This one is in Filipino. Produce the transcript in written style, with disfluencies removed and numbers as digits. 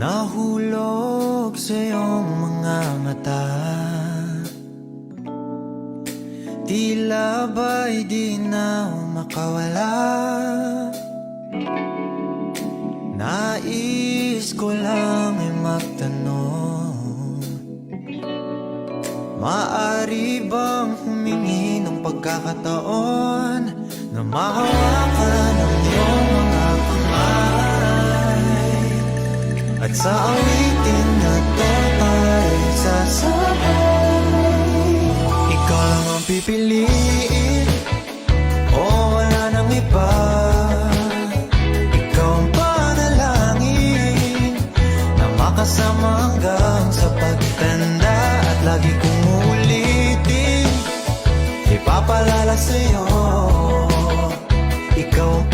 Nahulog sa iyong mga mata, tila ba'y di na makawala. Nais ko lang ay magtanong, maaari bang humingi ng pagkakataon na mahawakan ang iyong mga kamay, at sa awitin na to ay sasabay. Ikaw lang ang pipiliin, o wala nang iba. Ikaw ang panalangin na makasama hanggang sa pagtanda. At lagi kong uulitin, ipapalala sa'yo, ikaw ang